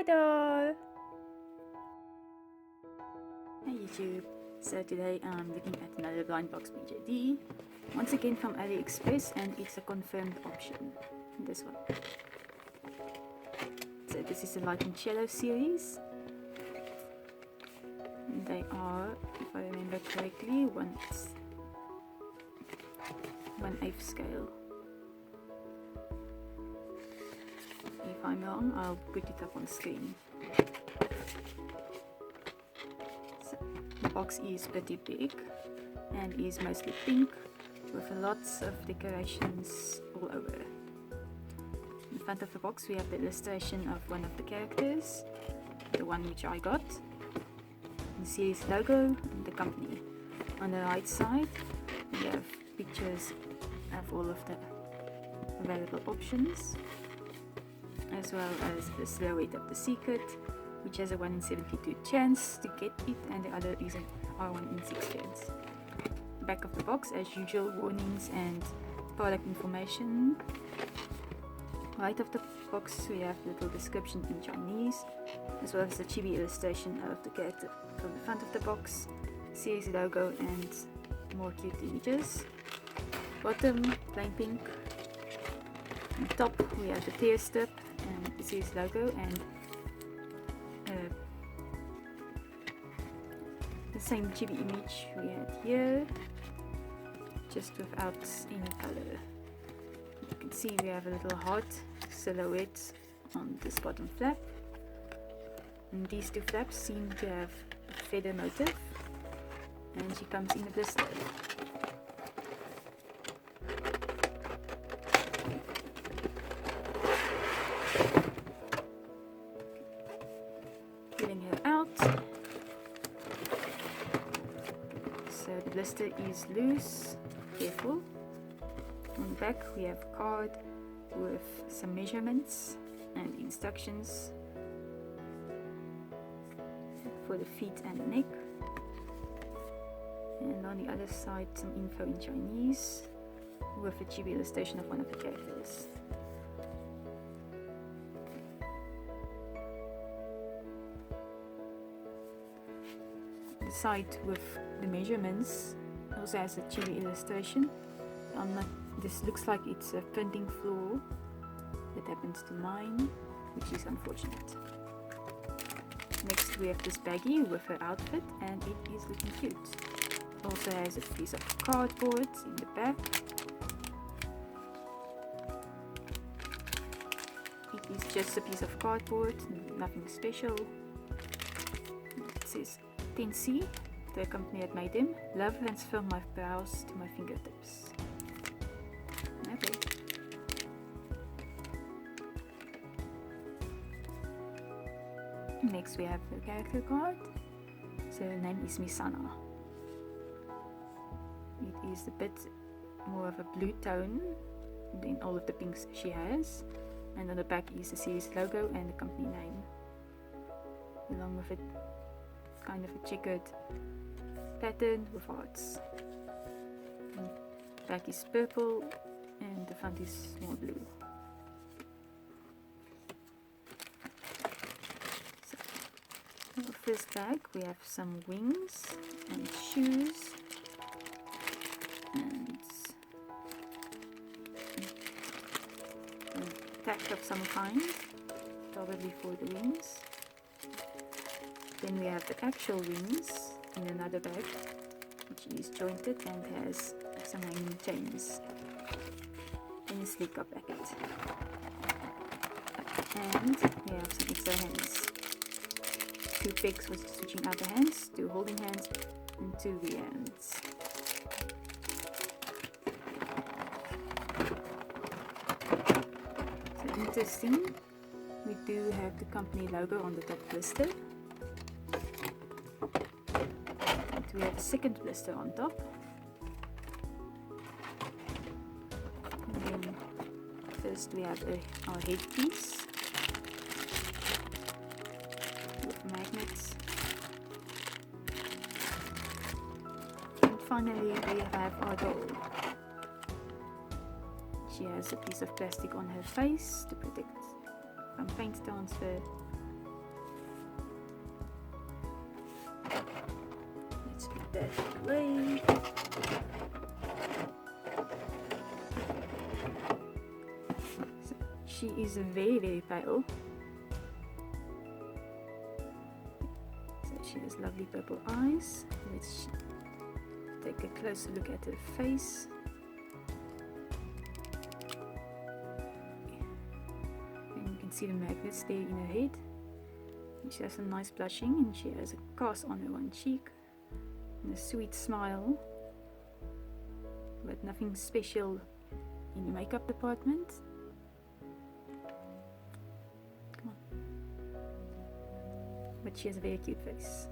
Hi doll! Hey YouTube! So today I'm looking at another Blindbox BJD, once again from AliExpress, and it's a confirmed option, this one. So this is the Lightwing Cello series. And they are, if I remember correctly, 1/8 scale. If I'm wrong, I'll put it up on screen. So, the box is pretty big and is mostly pink with lots of decorations all over. In front of the box we have the illustration of one of the characters, the one which I got, the series logo and the company. On the right side we have pictures of all of the available options, as well as the silhouette of the secret, which has a 1 in 72 chance to get it, and the other is an R1 in 6 chance. Back of the box, as usual, warnings and product information. Right of the box we have a little description in Chinese, as well as the chibi illustration of the character from the front of the box, series logo and more cute images. Bottom, plain pink. On top we have the tear strip and the series logo, and the same chibi image we had here, just without any color. You can see we have a little heart silhouette on this bottom flap, and these two flaps seem to have a feather motif, and she comes in a blister. Getting her out. So the blister is loose, careful. On the back we have a card with some measurements and instructions for the feet and the neck. And on the other side some info in Chinese with a chibi illustration of one of the characters. The side with the measurements also has a chibi illustration. This looks like it's a printing flaw that happens to mine, which is unfortunate. Next we have this baggie with her outfit, and it is looking cute. Also has a piece of cardboard in the back. It is just a piece of cardboard, nothing special. It says Tissot, the company that made them. Love runs from my brows to my fingertips. Okay. Next we have the character card. So her name is Missana. It is a bit more of a blue tone than all of the pinks she has. And on the back is the series logo and the company name, along with it kind of a checkered pattern with hearts. The back is purple and the front is more blue. So, in the first bag we have some wings and shoes and a tag of some kind, probably for the wings. Then we have the actual wings in another bag, which is jointed and has some hanging chains and a sleek up packet. And we have some extra hands. 2 pegs for switching out the hands, 2 holding hands, and 2 rear hands. So interesting, we do have the company logo on the top blister. We have a second blister on top. And then first we have our headpiece with magnets. And finally we have our doll. She has a piece of plastic on her face to protect from paint transfer, that away. So she is very, very pale. So she has lovely purple eyes. Let's take a closer look at her face. And you can see the magnets there in her head. And she has some nice blushing, and she has a cast on her one cheek. And a sweet smile, but nothing special in the makeup department. Come on. But she has a very cute face,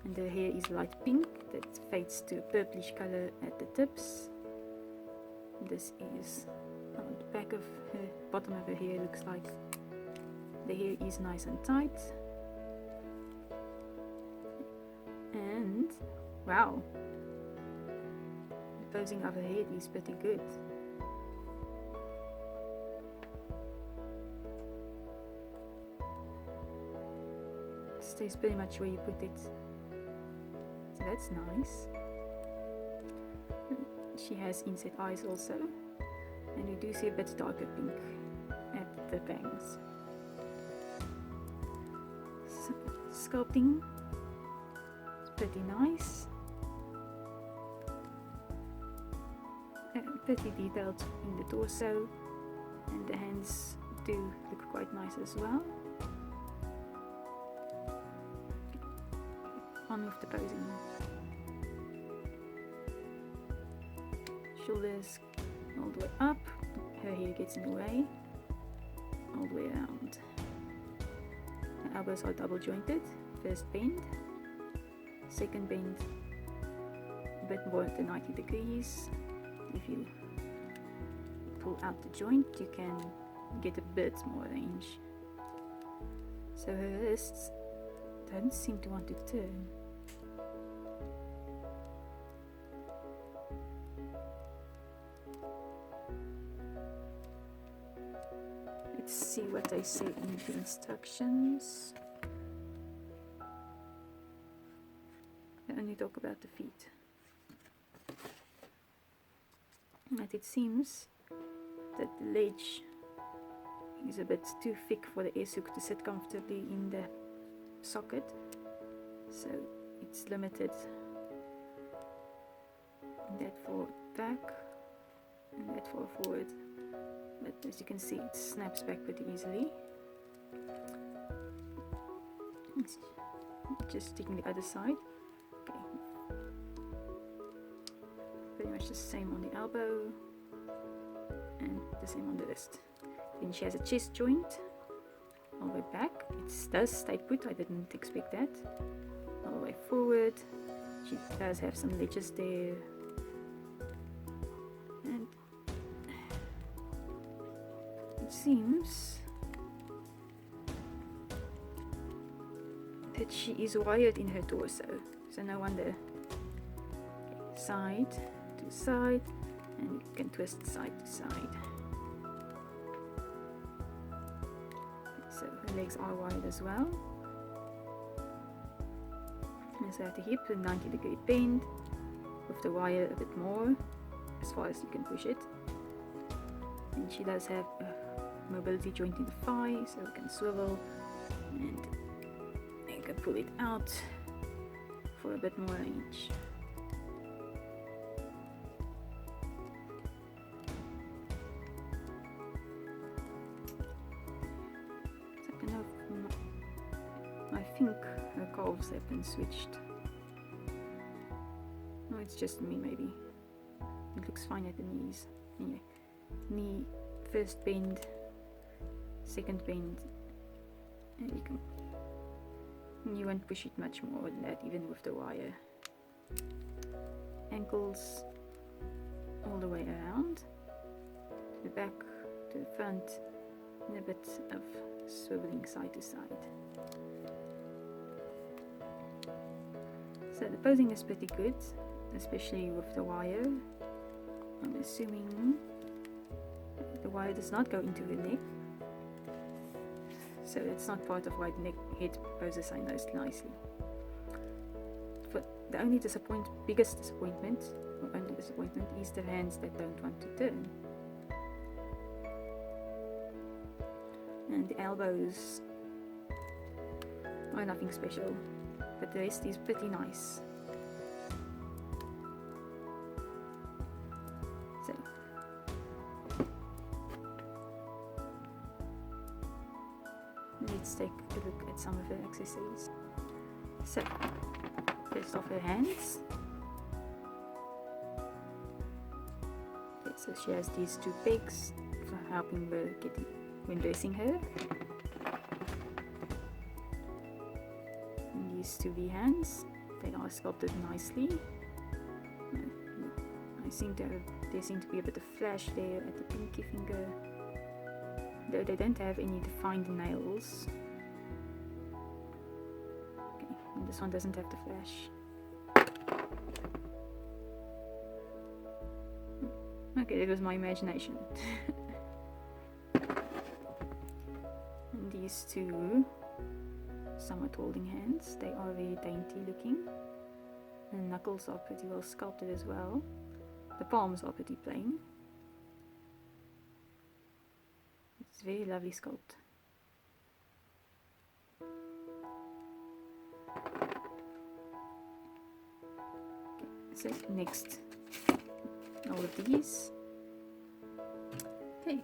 and her hair is light pink that fades to a purplish color at the tips. This is on the back of her, bottom of her hair looks like. The hair is nice and tight, and wow, the posing of her head is pretty good. Stays pretty much where you put it, so that's nice. She has inset eyes also, and you do see a bit darker pink at the bangs. So, sculpting is pretty nice. Pretty detailed in the torso, and the hands do look quite nice as well. On with the posing. Shoulders all the way up, her hair gets in the way, all the way around. Her elbows are double jointed, first bend, second bend, a bit more than 90 degrees. If you pull out the joint, you can get a bit more range. So her wrists don't seem to want to turn. Let's see what they say in the instructions. They only talk about the feet. But it seems that the ledge is a bit too thick for the airsook to sit comfortably in the socket, so it's limited. That for back and that for forward, but as you can see, it snaps back pretty easily. It's just taking the other side. Okay. Pretty much the same on the elbow and the same on the wrist. Then she has a chest joint all the way back. It does stay put, I didn't expect that. All the way forward. She does have some ledges there. And it seems that she is wired in her torso, so no wonder. Okay, side to side, and you can twist side to side. So her legs are wired as well. And so at the hip, a 90-degree bend with the wire a bit more, as far as you can push it. And she does have a mobility joint in the thigh, so you can swivel and you can pull it out for a bit more range. I think her calves have been switched. No, it's just me maybe. It looks fine at the knees. Anyway, knee first bend, second bend, and you won't push it much more than that, even with the wire. Ankles all the way around, to the back, to the front, and a bit of swiveling side to side. So the posing is pretty good, especially with the wire. I'm assuming the wire does not go into the neck, so that's not part of why the neck head poses so nicely. the only biggest disappointment, or only disappointment, is the hands that don't want to turn. And the elbows are nothing special, but the rest is pretty nice. So, let's take a look at some of her accessories. So, first off, her hands. Okay, so she has these two pegs for helping her when dressing her. And these two V hands, they are sculpted nicely. There seem to be a bit of flash there at the pinky finger, though they don't have any defined nails. Okay, and this one doesn't have the flash. Okay, that was my imagination. And these two somewhat holding hands, they are very dainty looking. The knuckles are pretty well sculpted as well. The palms are pretty plain. It's a very lovely sculpt. Okay, so next, all of these. Okay.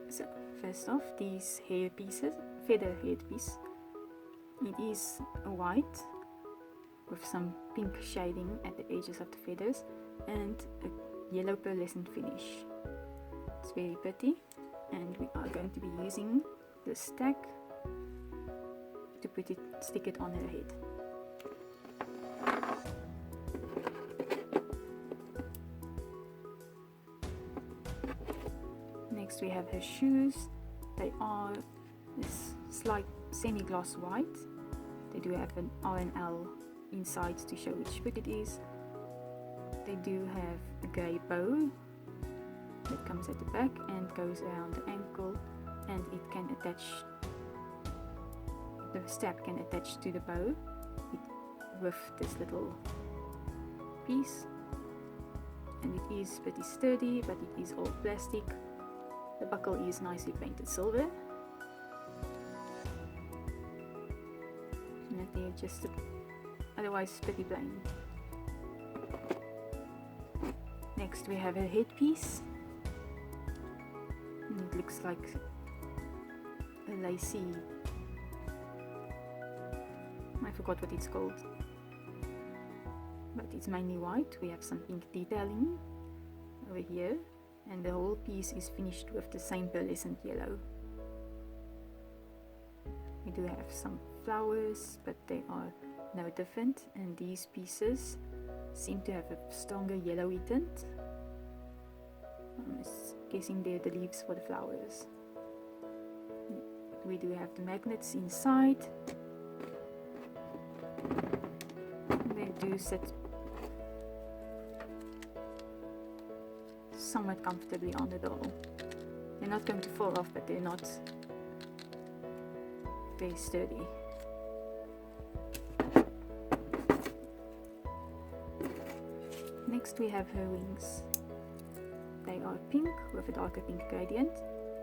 So first off, these hair pieces, feather headpiece. It is white with some pink shading at the edges of the feathers and a yellow pearlescent finish. It's very pretty, and we are going to be using the stack to stick it on her head. Next we have her shoes. They are this slight semi-gloss white. They do have an R and L inside to show which foot it is. They do have a grey bow that comes at the back and goes around the ankle, and it can attach, the strap can attach to the bow with this little piece, and it is pretty sturdy, but it is all plastic. The buckle is nicely painted silver. And they're just otherwise pretty plain. Next we have her headpiece. And it looks like a lacy, I forgot what it's called, but it's mainly white. We have some pink detailing over here, and the whole piece is finished with the same pearlescent yellow. We do have some flowers, but they are no different, and these pieces seem to have a stronger yellowy tint. I'm guessing they're the leaves for the flowers. We do have the magnets inside. They do sit somewhat comfortably on the doll. They're not going to fall off, but they're not very sturdy. Next we have her wings. They are pink with a darker pink gradient.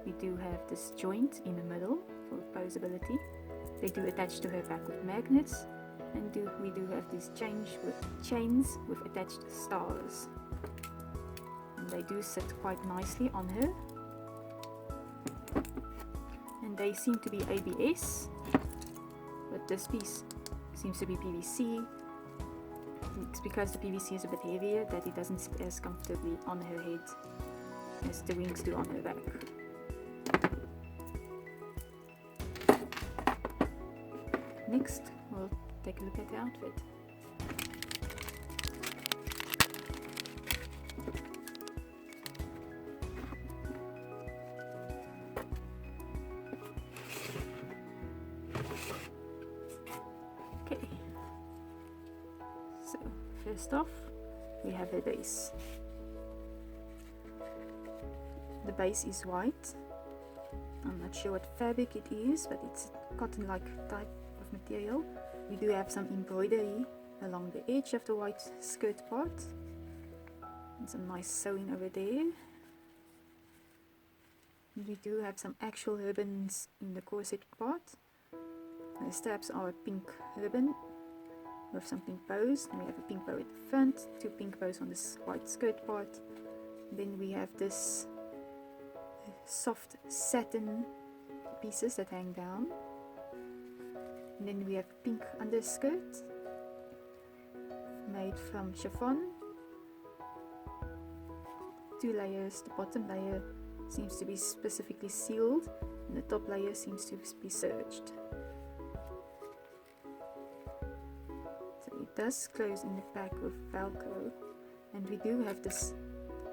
We do have this joint in the middle for posability. They do attach to her back with magnets, and we do have these chains with attached stars. And they do sit quite nicely on her. And they seem to be ABS, but this piece seems to be PVC. It's because the PVC is a bit heavier that it doesn't sit as comfortably on her head as the wings do on her back. Next, we'll take a look at the outfit. Okay, so first off, we have her base. The base is white I'm not sure what fabric it is, but it's a cotton-like type of material. We do have some embroidery along the edge of the white skirt part, and some nice sewing over there. And we do have some actual ribbons in the corset part. The straps are a pink ribbon with some pink bows, and we have a pink bow at the front, 2 pink bows on this white skirt part. Then we have this soft satin pieces that hang down, and then we have pink underskirt made from chiffon, 2 layers. The bottom layer seems to be specifically sealed, and the top layer seems to be serged. So it does close in the back with Velcro, and we do have this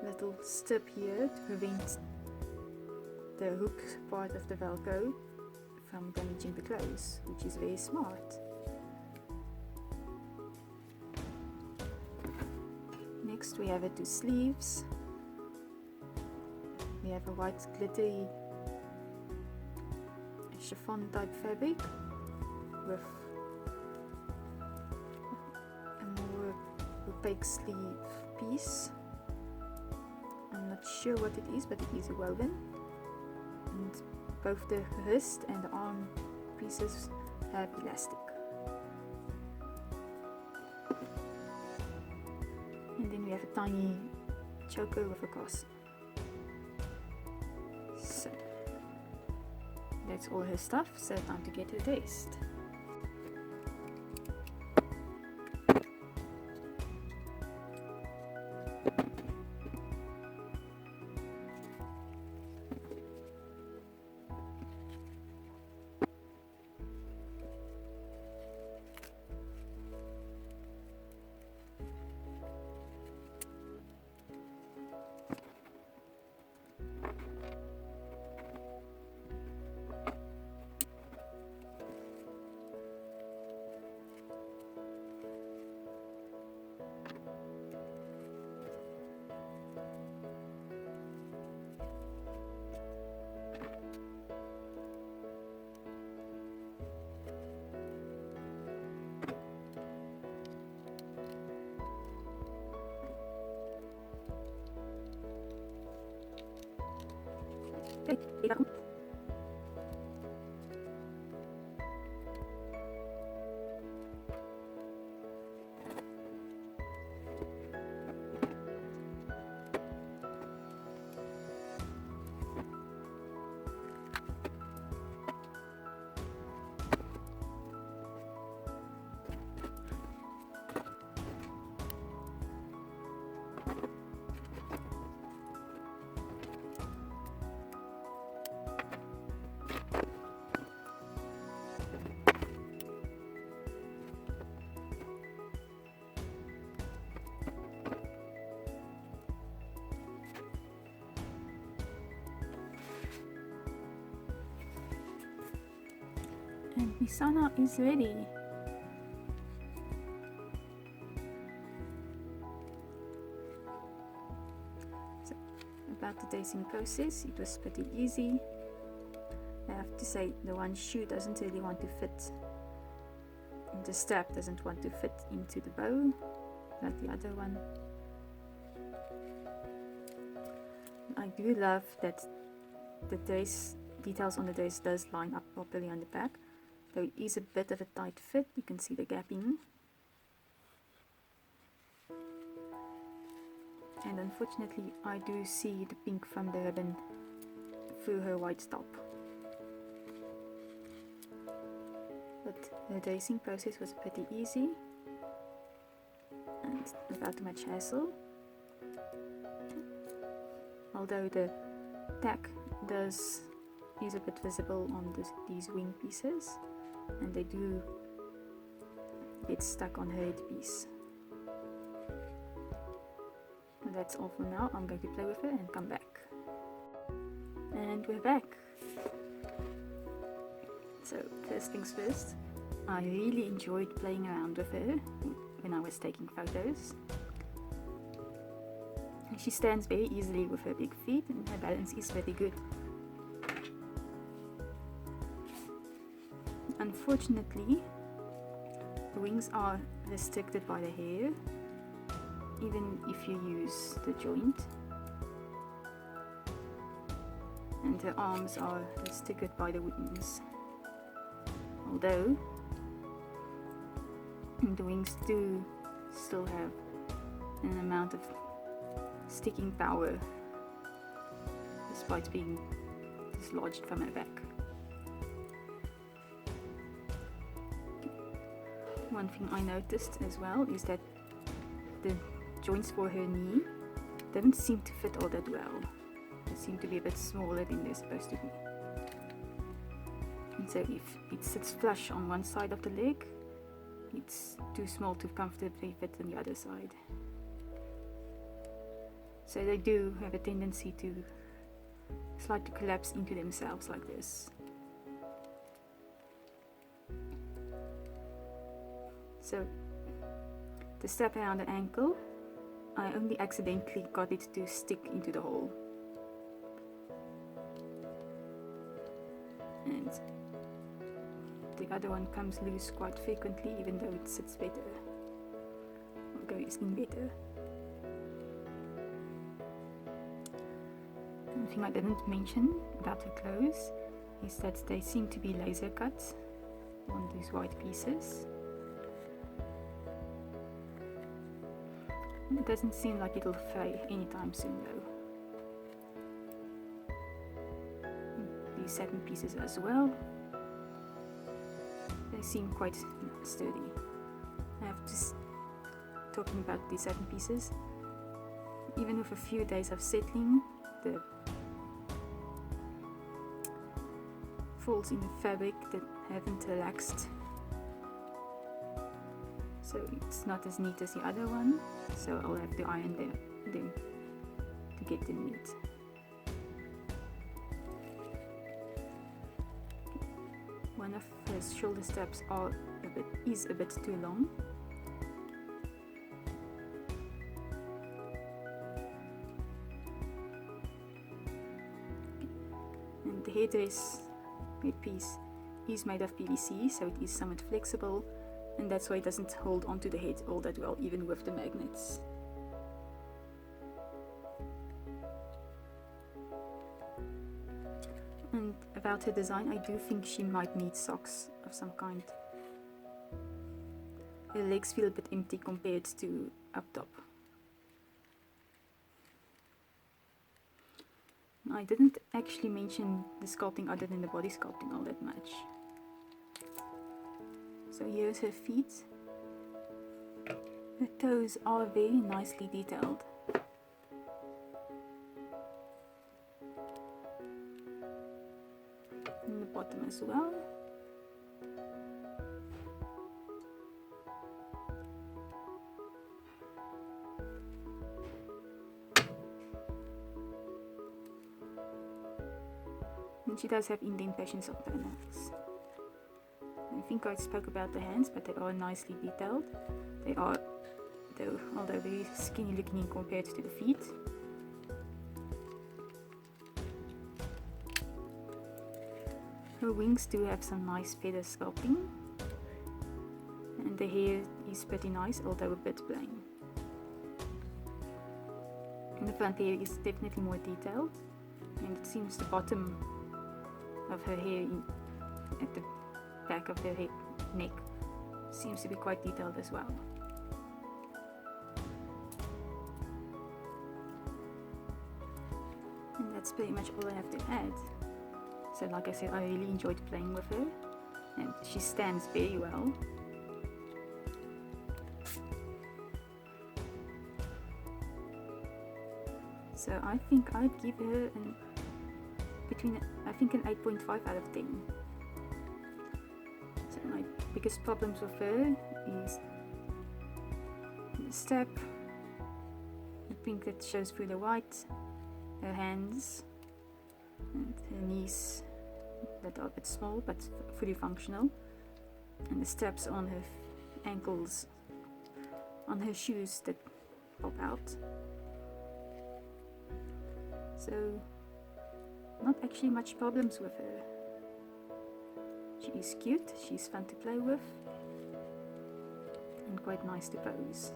little strip here to prevent the hook part of the Velcro from damaging the clothes, which is very smart. Next we have 2 sleeves. We have a white glittery chiffon type fabric with a more opaque sleeve piece. I'm not sure what it is, but it is a woven, and both the wrist and the arm pieces have elastic. And then we have a tiny choker with a cross. So that's all her stuff, so time to get her dressed. Okay, and Missana is ready. So, about the dressing process, it was pretty easy. I have to say, the one shoe doesn't really want to fit, and the strap doesn't want to fit into the bow like the other one. I do love that the dress details on the dress does line up properly on the back, though it is a bit of a tight fit. You can see the gapping, and unfortunately I do see the pink from the ribbon through her white top. But the dressing process was pretty easy and without much hassle, although the tack is a bit visible on these wing pieces, and they do get stuck on her headpiece. And that's all for now. I'm going to play with her and come back. And we're back. So first things first, I really enjoyed playing around with her when I was taking photos. She stands very easily with her big feet, and her balance is very good. Unfortunately, the wings are restricted by the hair, even if you use the joint. And her arms are restricted by the wings. Although the wings do still have an amount of sticking power despite being dislodged from her back. One thing I noticed as well is that the joints for her knee didn't seem to fit all that well. They seem to be a bit smaller than they're supposed to be. And so if it sits flush on one side of the leg, it's too small to comfortably fit on the other side. So they do have a tendency to slightly collapse into themselves like this. So the strap around the ankle, I only accidentally got it to stick into the hole. And the other one comes loose quite frequently, even though it sits better, or goes in better. One thing I didn't mention about the clothes is that they seem to be laser cut on these white pieces. It doesn't seem like it'll fray anytime soon though. These satin pieces as well, they seem quite sturdy. I have just talking about these satin pieces, even with a few days of settling, the folds in the fabric that haven't relaxed, so it's not as neat as the other one, so I'll have to iron them to get them neat. One of his shoulder straps is a bit too long. And the headdress piece is made of PVC, so it is somewhat flexible, and that's why it doesn't hold onto the head all that well, even with the magnets. And about her design, I do think she might need socks of some kind. Her legs feel a bit empty compared to up top. I didn't actually mention the sculpting other than the body sculpting all that much. So here's her feet. Her toes are very nicely detailed. And the bottom as well. And she does have indentations on her nose. I think I spoke about the hands, but they are nicely detailed. They are, although very skinny looking compared to the feet. Her wings do have some nice feather sculpting, and the hair is pretty nice, although a bit plain. And the front hair is definitely more detailed, and it seems the bottom of her hair at the back of her neck seems to be quite detailed as well. And that's pretty much all I have to add. So like I said, I really enjoyed playing with her, and she stands very well. So I think I'd give her an 8.5 out of 10. So my biggest problems with her is the strap, the pink that shows through the white, her hands, and her knees that are a bit small but fully functional, and the straps on her ankles, on her shoes that pop out. So not actually much problems with her. She is cute, she's fun to play with, and quite nice to pose.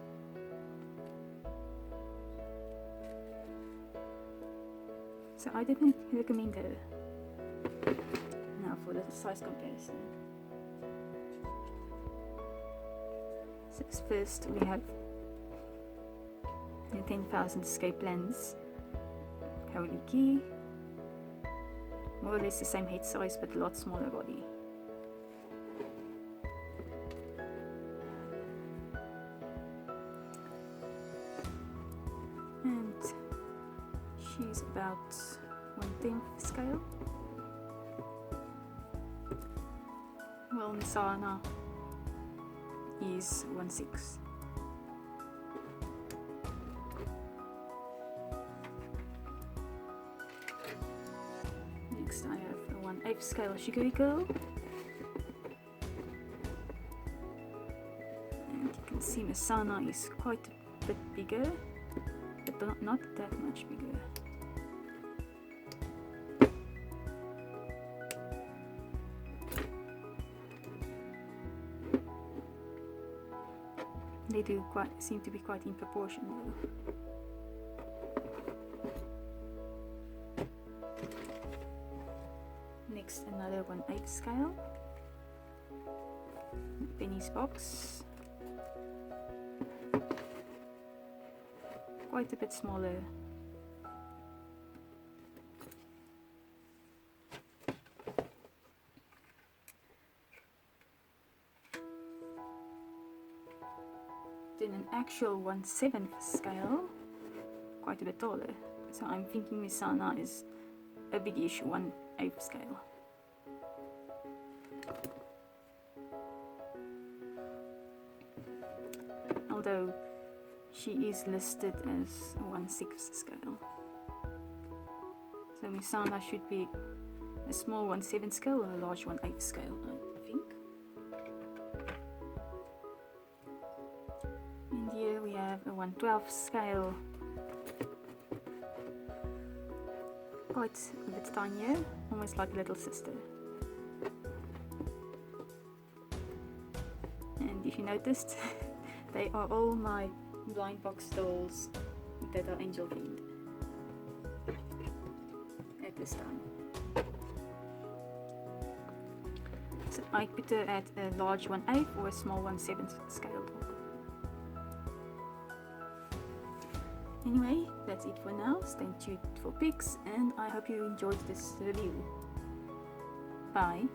So I definitely recommend her. Now for the size comparison. So first we have the 10,000 escape lens Holy Key. More or less the same head size but a lot smaller body. And she's about 1/10 scale. Well, Missana is 1/6. Next I have a 1/8 scale Sugary Girl. And you can see Missana is quite a bit bigger, but not that much bigger. They do seem to be quite in proportion though. Next, another 1/8 scale. Penny's box. Quite a bit smaller. Then an actual 1/7 scale, quite a bit taller. So I'm thinking Missana is a big-ish 1/8 scale. Although she is listed as a 1/6 scale. So Missana should be a small 1/7 scale or a large 1/8 scale, I think. And here we have a 1/12 scale, quite a bit tinier, almost like a little sister. And if you noticed, they are all my Blindbox dolls that are angel themed at this time. So I put her at a large 1/8 or a small 1/7 scale. Anyway, that's it for now. Stay tuned for pics and I hope you enjoyed this review. Bye.